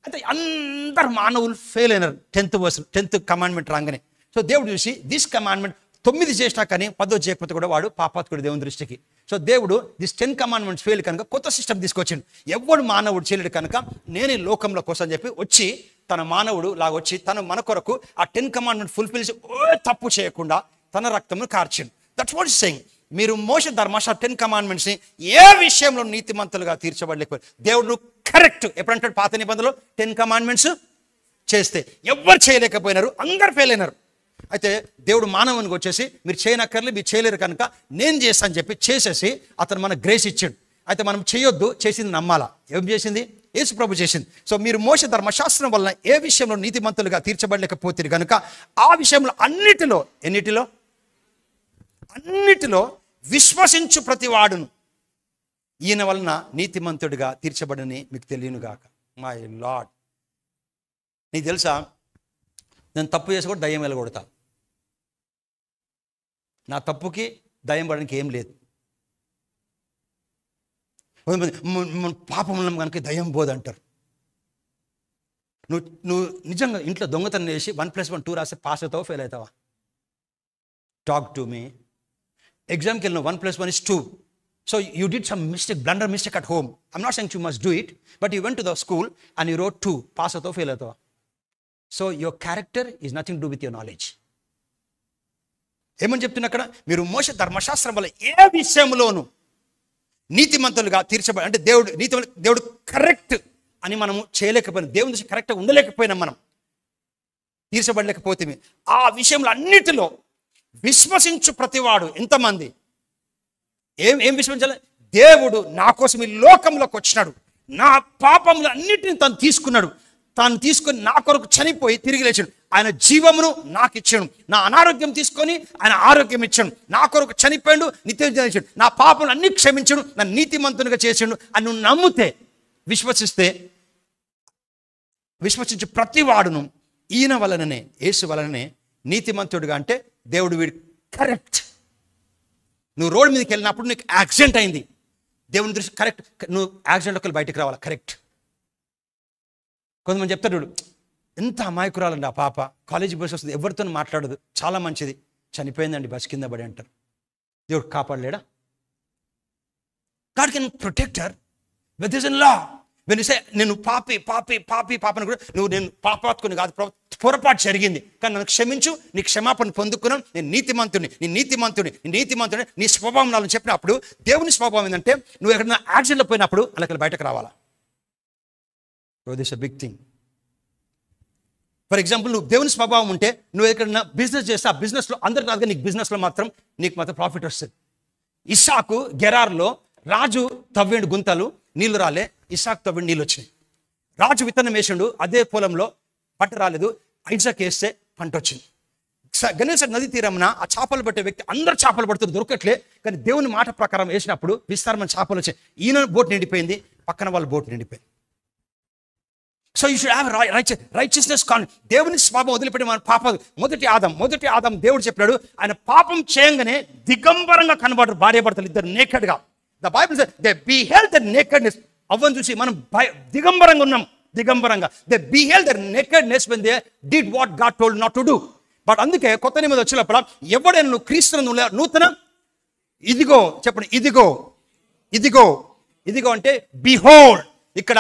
అయితే అందరు మానవులు ఫెయిల్ అయినారు 10th commandment రాగానే. సో దేవుడు చూసి దిస్ కమాండ్మెంట్ 9 చేసినా కానీ 10వ చేయకపోతే కూడా వాడు పాపాత్కుడు దేవుని దృష్టికి. సో దేవుడు దిస్ 10 commandments ఫెయిల్ కనుక కొత్త సిస్టమ్ తీసుకొచ్చిండు. ఎవడు మానవుడు చేయలేడు కనుక నేను ఈ లోకంలో కోసం చెప్పి వచ్చి తన మానవుడు లాగా వచ్చి తను మన కొరకు ఆ 10 commandments ఫుల్ఫిల్ చేసి తప్పు చేయకుండా తన రక్తమును కార్చిండు. That's what is saying. మీరు మోషే ధర్మశాస్త్రం 10 commandmentsని ఏ విషయంలో నీతిమంతులుగా తీర్చబడలేకపోయారు. దేవుడు కరెక్ట్ ఎప్పుడంటాడు పాత నిబంధనలో 10 commandments చేస్తే ఎవరు చేయలేకపోయినారు, అందరు ఫెయిల్ అయినారు. అయితే దేవుడు మానవునికి వచ్చేసి మీరు చేయనక్కర్లే, మీరు చేయలేరు కనుక నేను చేస్తాను చెప్పి చేసేసి అతను మనకు గ్రేస్ ఇచ్చాడు. అయితే మనం చేయొద్దు, చేసింది నమ్మాలా. ఏం చేసింది? యేసు ప్రభు చేసింది. సో మీరు మోషే ధర్మశాస్త్రం వలన ఏ విషయంలో నీతిమంతులుగా తీర్చబడలేకపోతే కనుక ఆ విషయంలో అన్నిటిలో విశ్వసించు ప్రతివాడును ఈయన వలన నీతిమంతుడిగా తీర్చబడని మీకు తెలియనుగాక. మై లార్డ్, నీకు తెలుసా, నేను తప్పు చేసి కూడా దయ్యం వెళ్ళగొడతా. నా తప్పుకి దయ్యం పడడానికి ఏం లేదు. పాపం కనుక దయ్యం పోదంటారు. నువ్వు నిజంగా ఇంట్లో దొంగతనం చేసి 1+1 2 రాస్తే పాస్ అవుతావా, ఫెయిల్ అవుతావా? Talk to me. ఎగ్జామ్కి వెళ్ళిన 1+1 is 2. So you did some blunder mistake at home. I'm not saying you must do it, but you went to the school and you wrote 2. Pass అవుతావా, fail అవుతావా? So your character is nothing to with your knowledge. ఏమని చెప్తున్నా అక్కడ? మీరు మోషే ధర్మశాస్త్రం వల్ల ఏ విషయంలోనూ నీతిమంతులుగా తీర్చబడి, అంటే దేవుడు కరెక్ట్ అని మనము చేయలేకపోయినా, దేవుని దృష్టి కరెక్ట్గా ఉండలేకపోయినా, మనం తీర్చబడలేకపోతే ఆ విషయంలో అన్నిటిలో విశ్వసించు ప్రతివాడు. ఎంతమంది ఏం విశ్వసించాలి? దేవుడు నా కోసం ఈ లోకంలోకి వచ్చినాడు, నా పాపములు అన్నిటిని తను తీసుకున్నాడు, తాను తీసుకొని నా కొరకు చనిపోయి తిరిగి లేచాడు. ఆయన జీవమును నాకు ఇచ్చాడు, నా అనారోగ్యం తీసుకొని ఆయన ఆరోగ్యం ఇచ్చాడు, నా కొరకు చనిపోయాడు, నిత్య జీవం ఇచ్చాడు, నా పాపములు అన్ని క్షమించాడు, నన్ను నీతిమంతునిగా చేసాడు అని నువ్వు నమ్మితే, విశ్వసించు ప్రతి వాడును ఈయన వలననే, యేసు వలననే నీతిమంతుడుగా. అంటే దేవుడు వీడు కరెక్ట్. నువ్వు రోడ్ మీదకి వెళ్ళినప్పుడు నీకు యాక్సిడెంట్ అయింది, దేవుని దృష్టి కరెక్ట్. నువ్వు యాక్సిడెంట్లోకి వెళ్ళి బయటకు రావాలా, కరెక్ట్. కొంతమంది చెప్తాడు, ఎంత అమాయకురాలండి ఆ పాప, కాలేజీ బస్ వస్తుంది, ఎవరితో మాట్లాడదు, చాలా మంచిది, చనిపోయిందండి బస్ కింద పడి అంటారు. దేవుడు కాపాడలేడా? God can protect her with his law. When you say నేను పాపి అని కూడా, నువ్వు నేను పాపాత్కుని కాదు, పొరపాటు జరిగింది కానీ నన్ను క్షమించు, నీ క్షమాపణ పొందుకున్నాను, నేను నీతిమంతుని నీ స్వభావం నాలని చెప్పినప్పుడు, దేవుని స్వభావం ఏంటంటే నువ్వు ఎక్కడైనా యాక్సిడెంట్లో పోయినప్పుడు అలా బయటకు రావాలా. This a big thing. For example, నువ్వు దేవుని స్వభావం ఉంటే నువ్వు ఎక్కడైనా బిజినెస్ చేస్తే ఆ బిజినెస్లో అందరికి రాదుగా, నీకు మాత్రం ప్రాఫిట్ వస్తుంది. ఇస్సాకు గెరార్లో రాజు తవ్వేండు గుంతలు, నీళ్లు రాలే, ఇస్సాకు తవ్వేండు నీళ్ళు వచ్చినాయి. రాజు విత్తనం వేసిండు, అదే పొలంలో పంట రాలేదు, ఐజాక్ వేస్తే పంట వచ్చింది. గణేశ నది తీరమున ఆ చేపలు పట్టే వ్యక్తి, అందరు చేపలు పడుతున్నారు, దొరకట్లే, కానీ దేవుని మాట ప్రకారం వేసినప్పుడు విస్తారమైన చేపలు వచ్చాయి. ఈయన బోట్ నిండిపోయింది, పక్కన వాళ్ళ బోట్ నిండిపోయింది. So you should have righteousness కాన్. దేవుని స్వభావం వదిలిపెట్టి మన పాపం. మొదటి ఆదం దేవుడు చెప్పాడు, ఆయన పాపం చేయంగానే దిగంబరంగా కనబడరు భార్యాభర్తలు ఇద్దరు నేకెడ్గా. The Bible says they beheld the nakedness. అవ్వని చూసి మనం దిగంబరంగా ఉన్నాం. They beheld the nakedness when they did what God told not to do. But అందుకే కొత్త నిబంధన వచ్చినప్పుడు ఎవడైనా నువ్వు క్రీస్తునందు నూతన, ఇదిగో చెప్పండి, ఇదిగో అంటే బిహోల్డ్. ఇక్కడ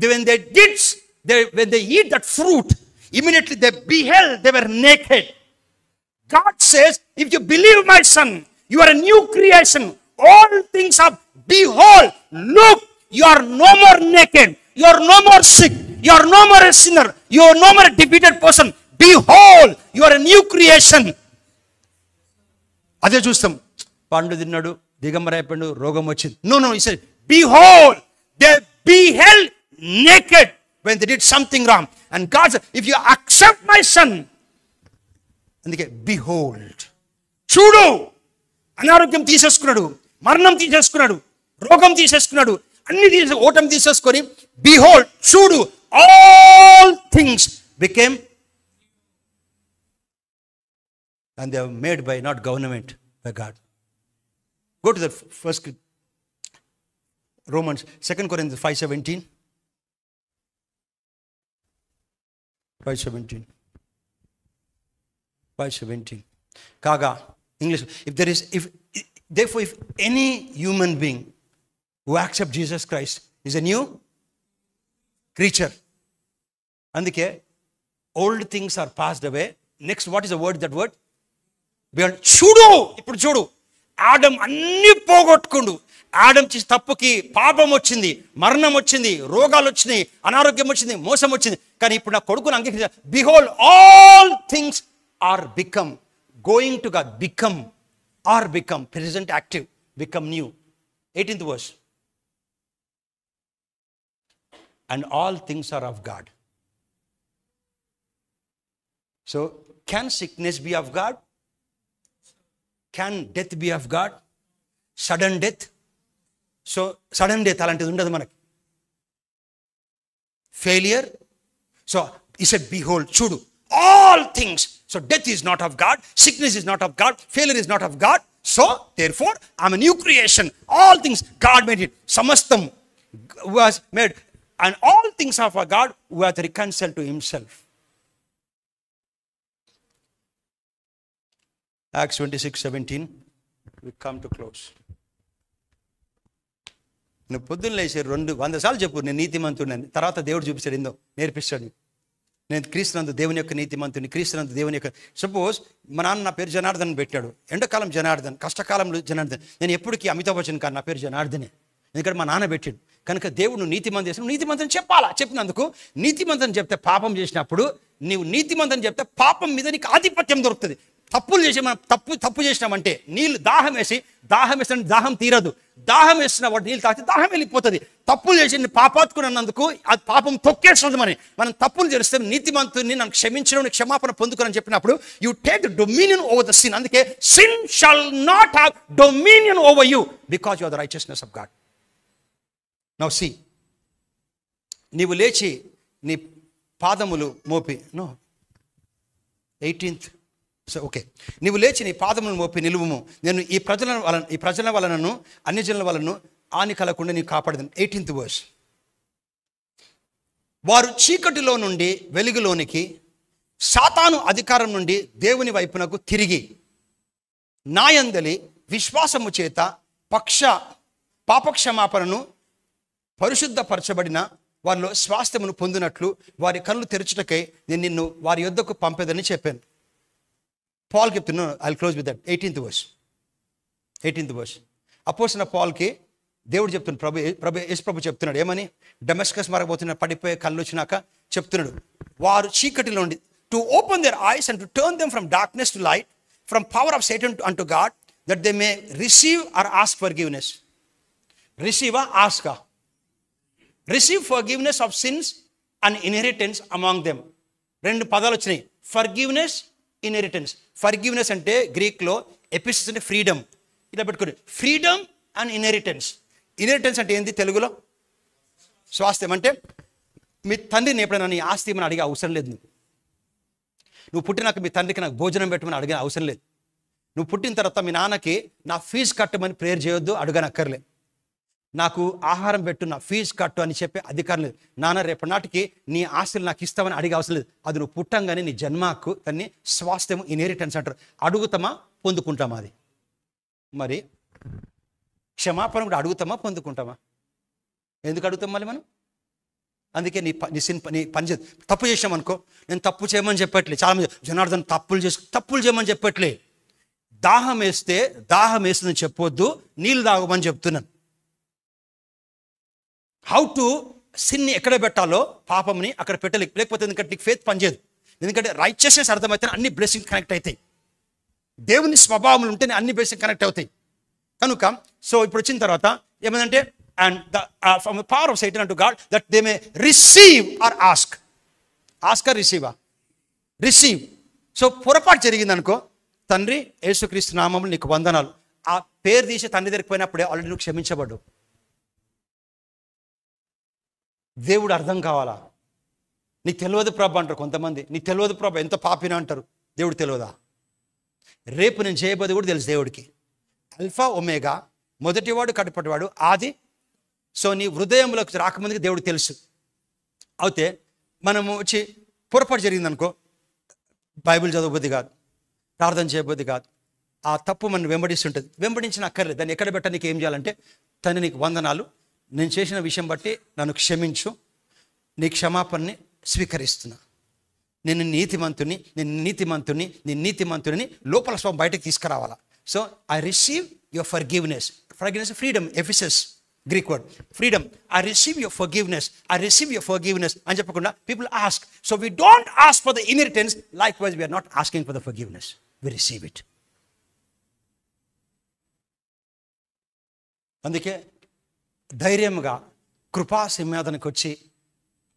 when they eat that fruit, immediately they beheld, they were naked. God says, if you believe my son, you are a new creation. All things are, behold, look, you are no more naked, you are no more sick, you are no more a sinner, you are no more a defeated person. Behold, you are a new creation. అదే చూస్తాం, పండు తిన్నాడు, దిగంబరైపోయాడు, రోగం వచ్చింది. No, he said, behold, they beheld naked when they did something wrong. And God said, if you accept my son, అందుకే behold, చూడు, అనారోగ్యం తీసేసుకున్నాడు, మరణం తీసేసుకున్నాడు, రోగం తీసేసుకున్నాడు, అన్ని ఓటం తీసేసుకొని behold, చూడు, all things became, and they are made by not government, by God. Go to the first Romans, 2 Corinthians 5:17. 5:17. Kaga, English. Therefore, if any human being who accepts Jesus Christ is a new creature. Andike, old things are passed away. Next, what is the word? That word? Beyond. Chudu. Ippudu chudu. Adam అన్ని పోగొట్టుకుండు. ఆడం చేసిన తప్పుకి పాపం వచ్చింది, మరణం వచ్చింది, రోగాలు వచ్చినాయి, అనారోగ్యం వచ్చింది, మోసం వచ్చింది. కానీ ఇప్పుడు నా కొడుకుని అంగీకరించ, behold all things are become, going to God, become present active, become new. 18th verse. And all things are of God. So, can sickness be of God? Can death be of God? Sudden death? So sudden death అలాంటిది ఉండదు మనకి. Failure. So he said behold, చూడు, all things. So death is not of God, sickness is not of God, failure is not of God. So therefore I'm a new creation. All things God made it. సమస్తం was made, and all things of a God who hath reconciled to himself. Acts 26:17. We come to close. నువ్వు పొద్దున్న లేచి 200 సార్లు చెప్పు, నేను నీతిమంతుడిని. తర్వాత దేవుడు చూపిస్తాడు, ఏందో నేర్పిస్తాడు. నేను క్రీస్తునందు దేవుని యొక్క నీతిమంతుని, క్రీస్తునందు దేవుని యొక్క. సపోజ్ మా నాన్న నా పేరు జనార్దన్ పెట్టాడు. ఎండాకాలం జనార్దన్, కష్టకాలంలో జనార్దన్. నేను ఎప్పటికీ అమితాబ్ బచ్చన్ కాదు, నా పేరు జనార్దనే, ఎందుకంటే మా నాన్న పెట్టాడు. కనుక దేవుడు నువ్వు నీతిమంతుడు చేసిన, నీతిమంతుని చెప్పాలా. చెప్పినందుకు నీతిమంతుని చెప్తే పాపం చేసినప్పుడు, నీవు నీతిమంతుని చెప్తే పాపం మీద నీకు ఆధిపత్యం దొరుకుతుంది. తప్పులు చేసి మనం తప్పు చేసినామంటే, నీళ్ళు దాహం వేసిన దాహం తీరదు. దాహం వేసిన వాడు నీళ్ళు తాగితే దాహం వెళ్ళిపోతుంది. తప్పులు చేసి పాపాత్కున్నందుకు అది పాపం తొక్కేస్తుంది. మనం తప్పులు చేస్తే నీతిమంతుని నన్ను క్షమించడం, క్షమాపణ పొందుకోనని చెప్పినప్పుడు you take the dominion over the sin. అందుకే sin shall not have dominion over you because you are the righteousness of God. Now see, నీవు లేచి నీ పాదములు మోపి 18th. సో ఓకే, నీవు లేచి నీ పాదములను మోపి నిలువుము, నేను ఈ ప్రజల వలనను అన్యజనుల వలన హాని కలగకుండా నీకు కాపాడదాను. 18th verse. వారు చీకటిలో నుండి వెలుగులోనికి, సాతాను అధికారం నుండి దేవుని వైపునకు తిరిగి, నాయందలి విశ్వాసము చేత పాపక్షమాపణను పరిశుద్ధపరచబడిన వారిలో స్వాస్థ్యమును పొందినట్లు వారి కళ్ళు తెరచుటకై నేను నిన్ను వారి యొద్దకు పంపేదని చెప్పాను. పాల్ చెప్తున్నాను, I will close with that. 18th verse. అపోస్తలుడైన పాల్కి దేవుడు చెప్తున్నాడు, యేసు చెప్తున్నాడు ఏమని? డమస్కస్ మార్గపోతున్న పడిపోయే కళ్ళు వచ్చినాక చెప్తున్నాడు, వారు చీకటిలో ఉండి, to open their eyes and to turn them from darkness to light, from power of Satan unto God, that they may receive or ask forgiveness. రిసీవా, ఆస్కా? Receive forgiveness of sins and inheritance among them. 2 పదాలు వచ్చినాయి, forgiveness, inheritance. Forgiveness అంటే గ్రీక్లో, ఎపిసిస్ అంటే freedom. ఇలా పెట్టుకోండి, freedom and inheritance. Inheritance అంటే ఏంటి తెలుగులో? స్వాస్థ్యం. అంటే మీ తండ్రిని ఎప్పుడైనా నీ ఆస్తి ఏమని అడిగే అవసరం లేదు. నువ్వు పుట్టినాక మీ తండ్రికి నాకు భోజనం పెట్టమని అడిగే అవసరం లేదు. నువ్వు పుట్టిన తర్వాత మీ నాన్నకి నా ఫీజు కట్టమని ప్రేయర్ చేయొద్దు, అడగనక్కర్లేదు. నాకు ఆహారం పెట్టు, నా ఫీజు కట్టు అని చెప్పే అధికారం లేదు. నాన్న రేపటి నాటికి నీ ఆస్తులు నాకు ఇస్తామని అడిగే అవసరం లేదు. అది నువ్వు పుట్టంగానే నీ జన్మకు దాన్ని స్వాస్థ్యం, ఇన్హెరిటెన్స్ అంటారు. అడుగుతామా, పొందుకుంటామా? అది మరి క్షమాపణ కూడా అడుగుతామా, పొందుకుంటామా? ఎందుకు అడుగుతాం మళ్ళీ మనం? అందుకే నీ పని తప్పు చేసామనుకో, నేను తప్పు చేయమని చెప్పట్లే. చాలామంది జనార్దన్ తప్పులు చేయమని చెప్పట్లే. దాహం వేస్తుందని చెప్పొద్దు, నీళ్ళు తాగమని చెప్తున్నాను. హౌ టు సిన్ని ఎక్కడ పెట్టాలో, పాపంని అక్కడ పెట్టలేదు. లేకపోతే ఎందుకంటే నీకు ఫేత్ పనిచేయదు. ఎందుకంటే రైచియస్నెస్ అర్థమైతే అన్ని బ్లెస్సింగ్ కనెక్ట్ అవుతాయి. దేవుని స్వభావం ఉంటేనే అన్ని బ్లెస్సింగ్ కనెక్ట్ అవుతాయి. కనుక సో ఇప్పుడు వచ్చిన తర్వాత ఏమైందంటే, and from the power of Satan unto God, that they may receive or ask or receive. So పొరపాటు జరిగింది అనుకో, తండ్రి యేసుక్రీస్తు నామములో నీకు వందనాలు, ఆ పేరు తీసి తండ్రి దగ్గరికి పోయినప్పుడే ఆల్రెడీ నువ్వు క్షమించబడ్డు. దేవుడు అర్థం కావాలా? నీకు తెలియదు ప్రభు అంటారు కొంతమంది. నీకు తెలియదు ప్రభు, ఎంత పాపినా అంటారు. దేవుడు తెలియదా? రేపు నేను చేయబోదు కూడా తెలుసు దేవుడికి. అల్ఫా ఒమేగా, మొదటివాడు కడపటివాడు, ఆది. సో నీ హృదయంలోకి రాకముందుకు దేవుడు తెలుసు. అయితే మనము వచ్చి పొరపాటు జరిగిందనుకో, బైబిల్ చదవబుద్ధి కాదు, ప్రార్థన చేయబుద్ధి కాదు, ఆ తప్పు మనం వెంబడిస్తుంటుంది. వెంబడించిన అక్కర్లేదు. దాన్ని ఎక్కడ పెట్ట నీకు ఏం చేయాలంటే, తను నీకు వందనాలు, నేను చేసిన విషయం బట్టి నన్ను క్షమించు, నీ క్షమాపణని స్వీకరిస్తున్నా, నేను నీతిమంతుని లోపల స్వభావం బయటకు తీసుకురావాలా. So I receive your forgiveness. Freedom, Ephesus Greek word freedom. I receive your forgiveness అని చెప్పకుండా people ask. So we don't ask for the inheritance, likewise we're not asking for the forgiveness, we receive it. అందుకే ధైర్యంగా కృపా సింహాసనానికి వచ్చి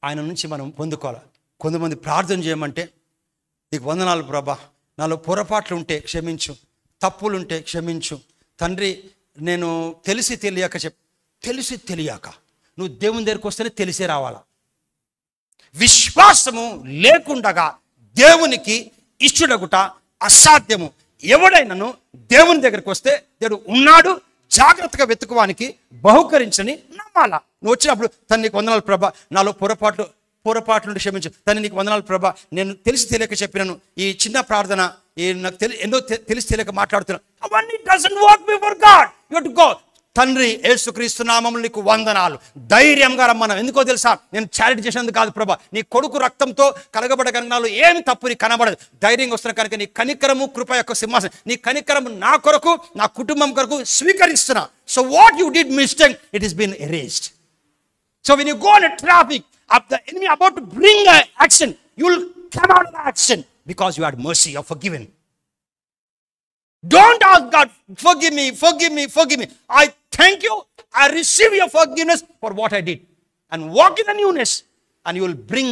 ఆయన నుంచి మనం పొందుకోవాలి. కొంతమంది ప్రార్థన చేయమంటే, నీకు వందనాలు ప్రభా, నాలో పొరపాట్లు ఉంటే క్షమించు, తప్పులుంటే క్షమించు తండ్రి, నేను తెలిసి తెలియక నువ్వు దేవుని దగ్గరికి వస్తేనే తెలిసే రావాలా. విశ్వాసము లేకుండగా దేవునికి ఇష్టడగుట అసాధ్యము. ఎవడైనాను దేవుని దగ్గరికి వస్తే దేవుడు ఉన్నాడు, జాగ్రత్తగా వెతుకువానికి బహుకరించని నమ్మాలా. నువ్వు వచ్చినప్పుడు తను నీకు వందనాలు ప్రభా, నాలో పొరపాట్లు నుండి క్షమించు, తను నీకు వందనాలు ప్రభా, నేను తెలిసి తెలియక చెప్పినాను ఈ చిన్న ప్రార్థన, నాకు తెలిసి తెలియక మాట్లాడుతున్నాను, అవన్నీ doesn't work before God. You have to go. తండ్రి యేసుక్రీస్తు నామములో నీకు వందనాలు, ధైర్యంగా రమ్మన్నాం. ఎందుకో తెలుసా? నేను చారిటీ చేసినందుకు కాదు ప్రభా, నీ కొడుకు రక్తంతో కలగబడ్డ కనుక ఏమి తప్పు నీ కనబడదు. ధైర్యంగా వస్తున్నా కనుక నీ కనికరము, కృప యొక్క సింహాసనం, నీ కనికరము నా కొరకు, నా కుటుంబం కొరకు స్వీకరిస్తున్నా. So what you did mistake, it is been erased. So when you go in traffic, the enemy about to bring an action, you will come out of the action because you had mercy, you are forgiven. Don't ask God, forgive me. I thank you, I receive your forgiveness for what I did, and walk in the newness, and you will bring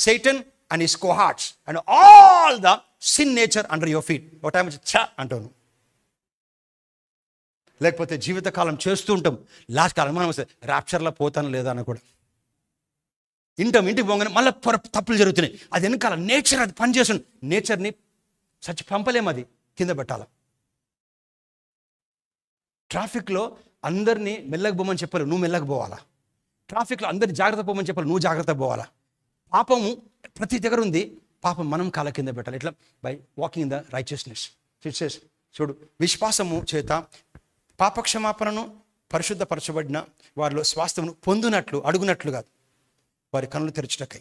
Satan and his cohorts and all the sin nature under your feet. What time అంటాను. లేకపోతే జీవితకాలం చేస్తూ ఉంటాం, last కాలం మనం వస్తే ర్యాప్చర్లో పోతాను లేదా అని కూడా ఇంటికి పోగానే మళ్ళీ తప్పులు జరుగుతున్నాయి. అది వెనకాల నేచర్, అది పనిచేస్తుంది. నేచర్ని చచ్చి పంపలేము, అది కింద పెట్టాలి. ట్రాఫిక్లో అందరినీ మెల్లగా పోమని చెప్పాలి, నువ్వు మెల్లగా పోవాలా. ట్రాఫిక్లో అందరినీ జాగ్రత్త పోమని చెప్పాలి, నువ్వు జాగ్రత్త పోవాలా. పాపము ప్రతి దగ్గర ఉంది, పాపం మనం కాళ్ళ కింద పెట్టాలి. ఇట్లా by walking in the righteousness. చూడు, విశ్వాసము చేత పాపక్షమాపణను, పరిశుద్ధపరచబడిన వారిలో స్వాస్థ్యమును పొందునట్లు, అడుగునట్లు కాదు, వారి కన్నులు తెరచుటకై.